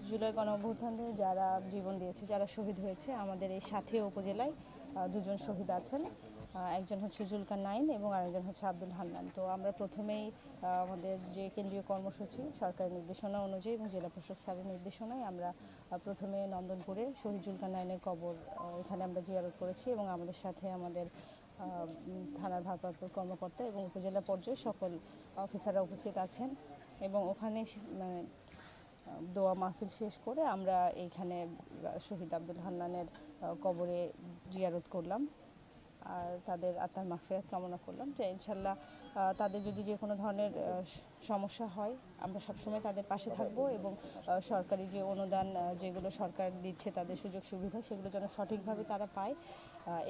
জুলাই গণঅভ্যুত্থানে যারা জীবন দিয়েছে, যারা শহীদ হয়েছে, আমাদের এই সাথী উপজেলায় দুজন শহীদ আছেন। একজন হচ্ছে জুলকারনাইন এবং আরেকজন হচ্ছে আব্দুল হান্নান। তো আমরা প্রথমেই আমাদের যে কেন্দ্রীয় কর্মসূচি সরকারের নির্দেশনা অনুযায়ী এবং জেলা প্রশাসক স্যারের নির্দেশনায় আমরা প্রথমে নন্দনপুরে শহীদ জুলকারনাইনের কবর এখানে আমরা জিয়ারত করেছি এবং আমাদের সাথে আমাদের থানার ভারপ্রাপ্ত কর্মকর্তা এবং উপজেলা পর্যায়ে সকল অফিসাররা উপস্থিত আছেন এবং ওখানে দোয়া মাহফিল শেষ করে আমরা এইখানে শহীদ আব্দুল হান্নানের কবরে জিয়ারত করলাম আর তাদের আত্মার মাগফিরাত কামনা করলাম যে ইনশাল্লাহ তাদের যদি যে কোনো ধরনের সমস্যা হয় আমরা সবসময় তাদের পাশে থাকব এবং সরকারি যে অনুদান যেগুলো সরকার দিচ্ছে তাদের সুযোগ সুবিধা সেগুলো যেন সঠিকভাবে তারা পায়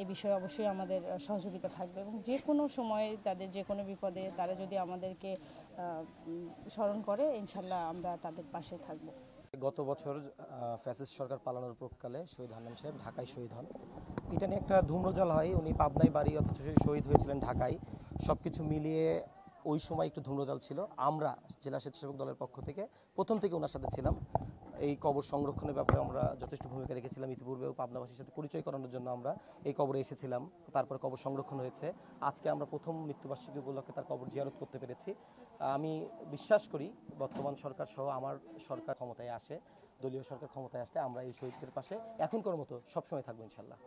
এ বিষয়ে অবশ্যই আমাদের সহযোগিতা থাকবে এবং যে কোনো সময়ে তাদের যে কোনো বিপদে তারা যদি আমাদেরকে স্মরণ করে ইনশাল্লাহ আমরা তাদের পাশে থাকব। গত বছর ফ্যাসিস্ট সরকার পালানোর পরকালে শহীদ হান্নান সাহেব ঢাকায় শহীদ হন। এটা নিয়ে একটা ধূম্রজাল হয়, উনি পাবনায় বাড়ি অথচ শহীদ হয়েছিলেন ঢাকায়। সব কিছু মিলিয়ে ওই সময় একটু ধূম্রজাল ছিল। আমরা জেলা স্বেচ্ছাসেবক দলের পক্ষ থেকে প্রথম থেকে ওনার সাথে ছিলাম। এই কবর সংরক্ষণের ব্যাপারে আমরা যথেষ্ট ভূমিকা রেখেছিলাম। ইতিপূর্বেও পাবনাবাসীর সাথে পরিচয় করানোর জন্য আমরা এই কবরে এসেছিলাম। তারপর কবর সংরক্ষণ হয়েছে। আজকে আমরা প্রথম মৃত্যুবার্ষিকী উপলক্ষে তার কবর জিয়ারত করতে পেরেছি। আমি বিশ্বাস করি বর্তমান সরকার সহ আমার সরকার ক্ষমতায় আসে, দলীয় সরকার ক্ষমতায় আসলে আমরা এই শহীদদের পাশে এখনকার মতো সবসময় থাকবো ইনশাল্লাহ।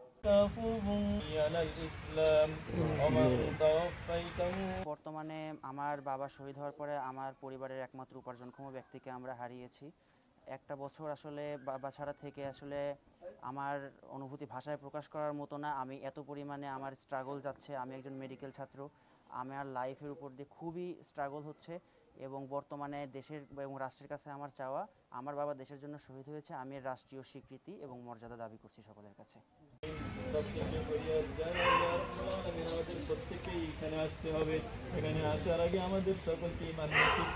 বর্তমানে আমার বাবা শহীদ হওয়ার পরে আমার পরিবারের একমাত্র উপার্জনক্ষম ব্যক্তিকে আমরা হারিয়েছি। একটা বছর আসলে বাবা ছাড়া থেকে আসলে আমার অনুভূতি ভাষায় প্রকাশ করার মতো না। আমি এত পরিমাণে আমার স্ট্রাগল যাচ্ছে। আমি একজন মেডিকেল ছাত্র, আমার লাইফের উপর দিয়ে খুবই স্ট্রাগল হচ্ছে এবং বর্তমানে দেশের এবং রাষ্ট্রের কাছে আমার চাওয়া, আমার বাবা দেশের জন্য শহীদ হয়েছে, আমি রাষ্ট্রীয় স্বীকৃতি এবং মর্যাদা দাবি করছি সকলের কাছে। প্রত্যেকেই এখানে আসতে হবে। এখানে আসার আগে আমাদের সকলকে মানসিক